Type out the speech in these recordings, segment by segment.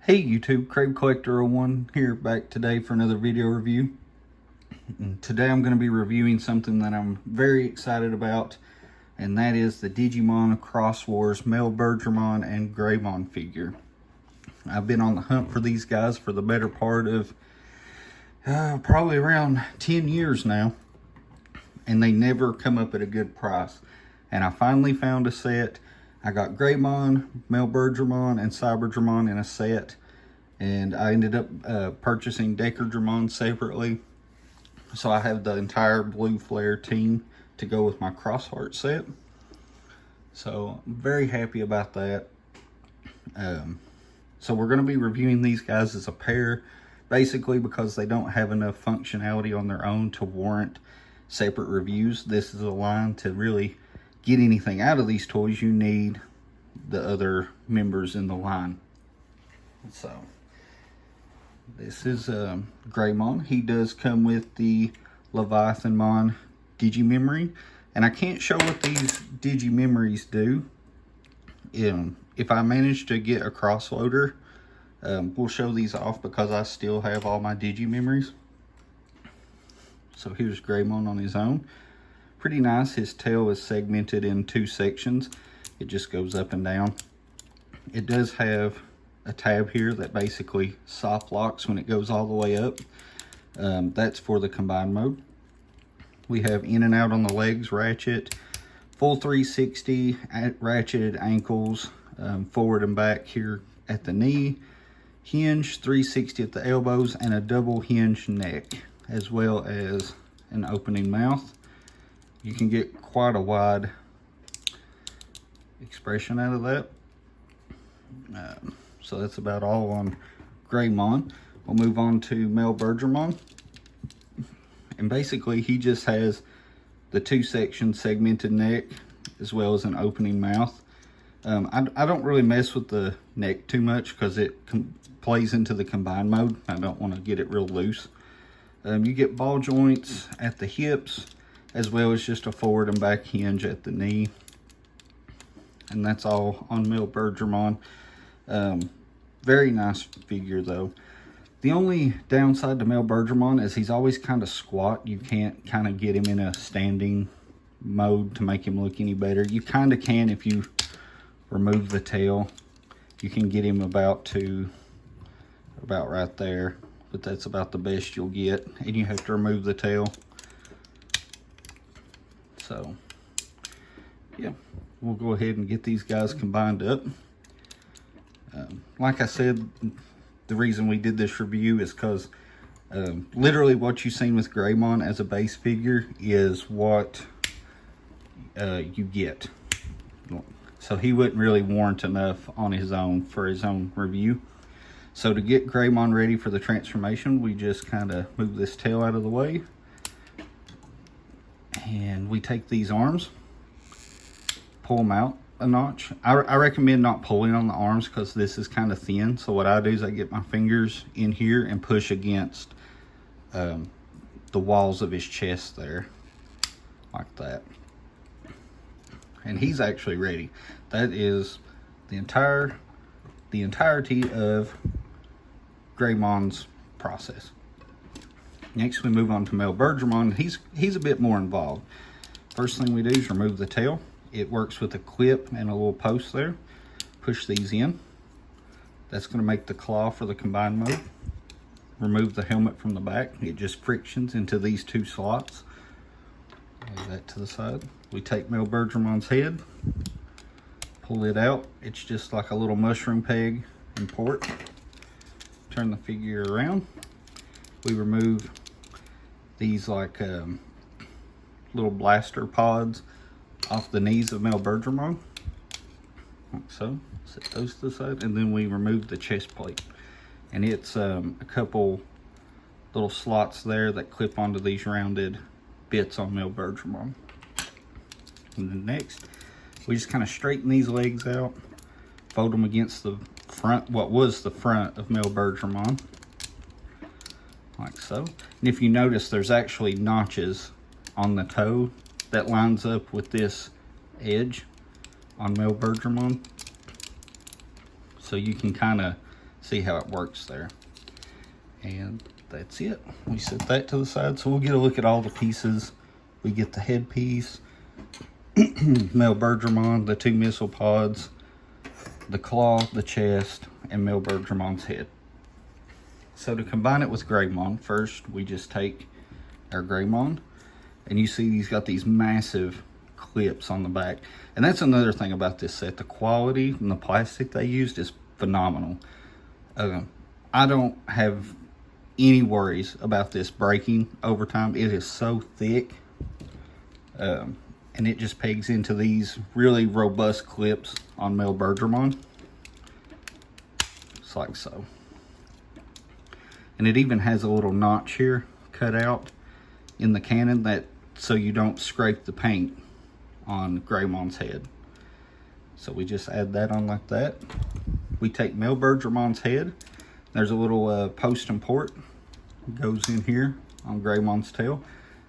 Hey YouTube, Crave Collector 01 here, back today for another video review. And today I'm going to be reviewing something that I'm very excited about, and that is the Digimon Xros Mel Bergeron and Greymon figure. I've been on the hunt for these guys for the better part of probably around 10 years now, and they never come up at a good price. And I finally found a set. I got Greymon, Mel Bergeron, and Cyberdramon in a set, and I ended up purchasing Digimon separately. So I have the entire Blue Flare team to go with my Crossheart set. So I'm very happy about that. So we're going to be reviewing these guys as a pair, basically because they don't have enough functionality on their own to warrant separate reviews. This is a line to really get anything out of these toys. You need the other members in the line. So this is Greymon. He does come with the Leviathanmon Digimemory, and I can't show what these Digimemories do. If I manage to get a crossloader, we'll show these off because I still have all my Digimemories. So here's Greymon on his own. Pretty nice. His tail is segmented in two sections. It just goes up and down. It does have a tab here that basically soft locks when it goes all the way up. That's for the combined mode. We have in and out on the legs ratchet, full 360 ratcheted ankles, forward and back here at the knee, hinge 360 at the elbows, and a double hinge neck, as well as an opening mouth. You can get quite a wide expression out of that. So that's about all on Greymon. We'll move on to Mel Bergeron. And basically he just has the two section segmented neck as well as an opening mouth. I don't really mess with the neck too much because it plays into the combined mode. I don't want to get it real loose. You get ball joints at the hips, as well as just a forward and back hinge at the knee. And that's all on Mel Bergeron. Very nice figure though. The only downside to Mel Bergeron is he's always kind of squat. You can't kind of get him in a standing mode to make him look any better. You kind of can if you remove the tail. You can get him about right there, but that's about the best you'll get, and you have to remove the tail. So yeah, we'll go ahead and get these guys combined up. Like I said, the reason we did this review is because literally what you've seen with Greymon as a base figure is what you get. So he wouldn't really warrant enough on his own for his own review. So to get Greymon ready for the transformation, we just kind of move this tail out of the way. And we take these arms, pull them out a notch. I recommend not pulling on the arms because this is kind of thin. So what I do is I get my fingers in here and push against the walls of his chest there, like that. And he's actually ready. That is the entirety of Greymon's process. Next we move on to Mel Bergeron. He's a bit more involved. First thing we do is remove the tail. It works with a clip and a little post there. Push these in. That's going to make the claw for the combined mode. Remove the helmet from the back. It just frictions into these two slots. Lay that to the side. We take Mel Bergeron's head, pull it out. It's just like a little mushroom peg and port. Turn the figure around. We remove these like little blaster pods off the knees of Mel Bergeron, like so. Set those to the side, and then we remove the chest plate, and it's a couple little slots there that clip onto these rounded bits on Mel Bergeron. And then next we just kind of straighten these legs out, fold them against the front, what was the front of Mel Bergeron, like so. And if you notice, there's actually notches on the toe that lines up with this edge on Mel Bergeron. So you can kind of see how it works there. And that's it. We set that to the side, so we'll get a look at all the pieces. We get the headpiece, Mel Bergeron, the 2 missile pods, the claw, the chest, and Mel Bergeron's head. So to combine it with Greymon, first we just take our Greymon, and you see he's got these massive clips on the back. And that's another thing about this set. The quality and the plastic they used is phenomenal. I don't have any worries about this breaking over time. It is so thick, and it just pegs into these really robust clips on Mel Bergeron, just like so. And it even has a little notch here cut out in the cannon, that so you don't scrape the paint on Greymon's head. So we just add that on like that. We take Mel Bergeron's head. There's a little post and port goes in here on Greymon's tail.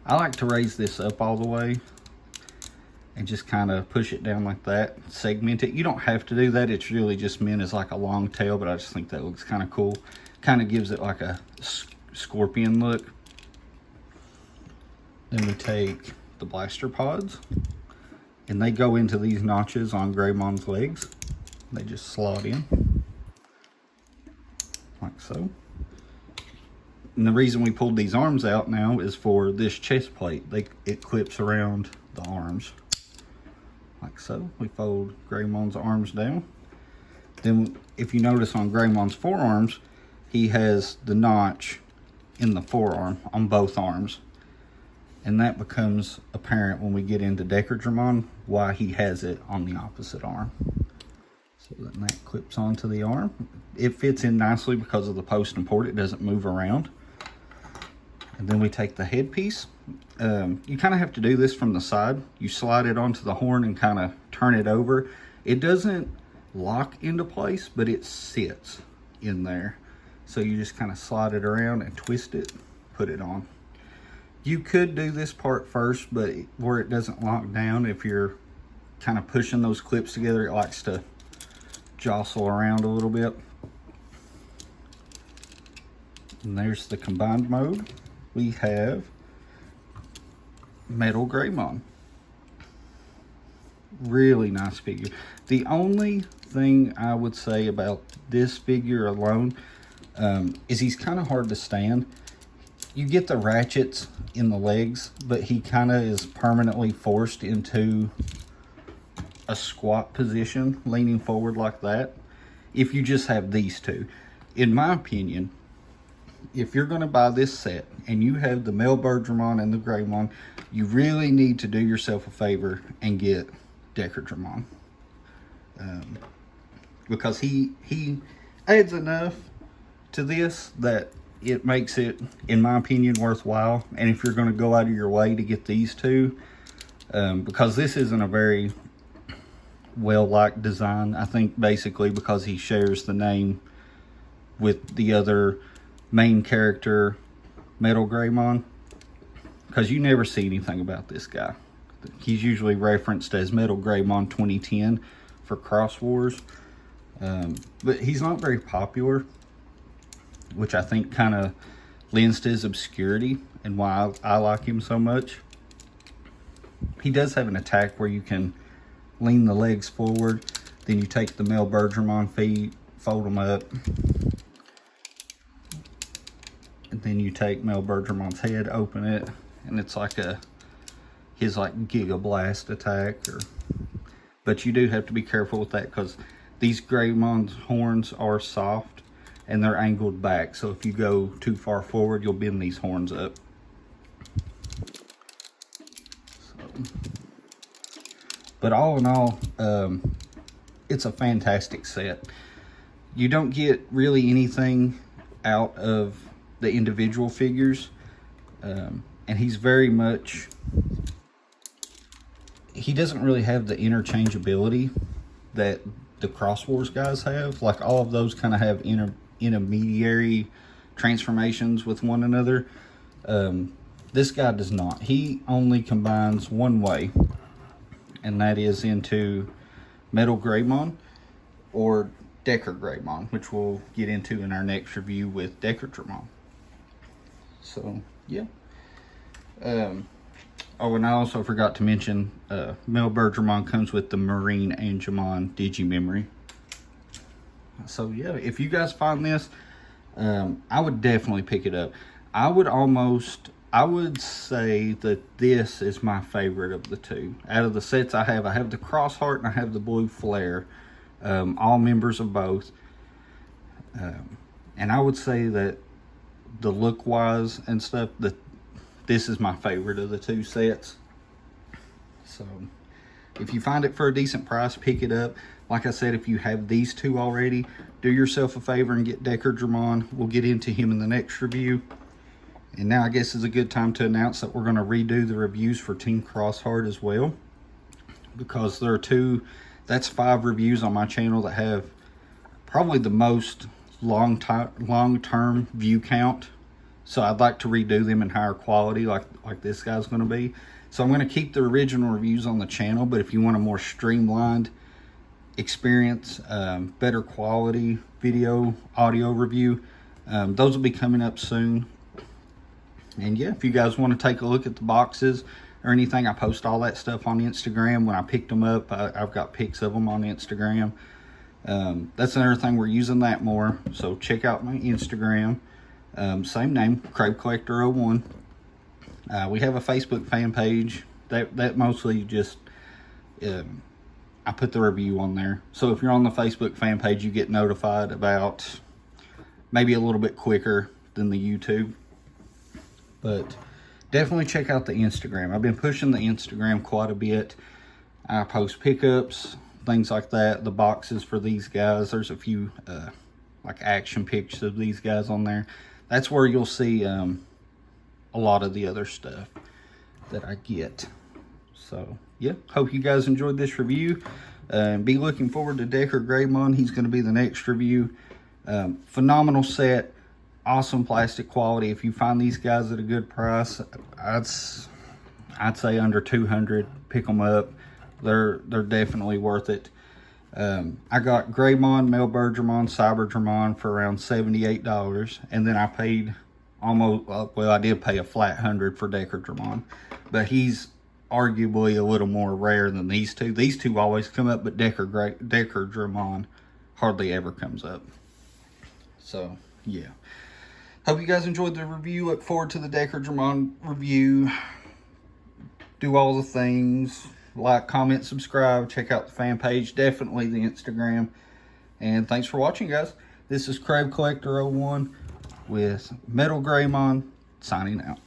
I like to raise this up all the way and just kind of push it down like that, segment it. You don't have to do that. It's really just meant as like a long tail, but I just think that looks kind of cool. Kind of gives it like a scorpion look. Then we take the blaster pods, and they go into these notches on Greymon's legs. They just slot in like so. And the reason we pulled these arms out now is for this chest plate. It clips around the arms like so. We fold Greymon's arms down. Then if you notice on Greymon's forearms, he has the notch in the forearm on both arms. And that becomes apparent when we get into Digimon why he has it on the opposite arm. So then that clips onto the arm. It fits in nicely because of the post and port. It doesn't move around. And then we take the headpiece. You kind of have to do this from the side. You slide it onto the horn and kind of turn it over. It doesn't lock into place, but it sits in there. So you just kind of slide it around and twist it, put it on. You could do this part first, but where it doesn't lock down, if you're kind of pushing those clips together, it likes to jostle around a little bit. And there's the combined mode. We have Metal Greymon. Really nice figure. The only thing I would say about this figure alone is he's kind of hard to stand. You get the ratchets in the legs, but he kind of is permanently forced into a squat position, leaning forward like that, if you just have these two. In my opinion, if you're going to buy this set and you have the Mel Bergeron and the Greymon, you really need to do yourself a favor and get Digimon. Because he adds enough to this that it makes it, in my opinion, worthwhile. And if you're going to go out of your way to get these two, because this isn't a very well-liked design, I think basically because he shares the name with the other main character, Metal Greymon, because you never see anything about this guy. He's usually referenced as Metal Greymon 2010 for Cross Wars, but he's not very popular, which I think kind of lends to his obscurity and why I like him so much. He does have an attack where you can lean the legs forward, then you take the Mel Bergeron feet, fold them up, and then you take Mel Bergeron's head, open it, and it's like his like Giga Blast attack. But you do have to be careful with that because these Greymon's horns are soft and they're angled back, so if you go too far forward, you'll bend these horns up. But all in all, it's a fantastic set. You don't get really anything out of the individual figures, and he's very much, he doesn't really have the interchangeability that the Cross Wars guys have. Like all of those kind of have intermediary transformations with one another. This guy does not. He only combines one way, and that is into Metal Greymon or Decker Greymon, which we'll get into in our next review with Mailbirdramon. So, yeah. Oh, and I also forgot to mention, Mel Bergeron comes with the Marine Angemon Digimemory. So, yeah, if you guys find this, I would definitely pick it up. I would say that this is my favorite of the two. Out of the sets I have the Crossheart and I have the Blue Flare. All members of both. And I would say that the look-wise and stuff, that this is my favorite of the two sets. So, if you find it for a decent price, pick it up. Like I said, if you have these two already, do yourself a favor and get Mailbirdramon. We'll get into him in the next review. And now I guess is a good time to announce that we're going to redo the reviews for Team Crossheart as well. Because there are that's 5 reviews on my channel that have probably the most long-term view count. So I'd like to redo them in higher quality like this guy's going to be. So I'm going to keep the original reviews on the channel, but if you want a more streamlined experience, better quality video, audio review, those will be coming up soon. And yeah, if you guys want to take a look at the boxes or anything, I post all that stuff on Instagram. When I picked them up, I've got pics of them on Instagram. That's another thing, we're using that more. So check out my Instagram. Same name, CraveCollector01. We have a Facebook fan page. That mostly just, I put the review on there. So if you're on the Facebook fan page, you get notified about maybe a little bit quicker than the YouTube. But definitely check out the Instagram. I've been pushing the Instagram quite a bit. I post pickups, things like that. The boxes for these guys. There's a few like action pictures of these guys on there. That's where you'll see a lot of the other stuff that I get. So, yeah. Hope you guys enjoyed this review. Be looking forward to Decker Greymon. He's going to be the next review. Phenomenal set. Awesome plastic quality. If you find these guys at a good price, I'd say under 200, pick them up. They're definitely worth it. I got Greymon, Mailbirdramon, Cyberdramon for around $78, and then I paid almost, well, I did pay a flat $100 for Mailbirdramon, but he's arguably a little more rare than these two. These two always come up, but Mailbirdramon hardly ever comes up. So, yeah. Hope you guys enjoyed the review. Look forward to the Mailbirdramon review. Do all the things. Like, comment, subscribe. Check out the fan page. Definitely the Instagram. And thanks for watching, guys. This is CraveCollector01 with Metal Greymon signing out.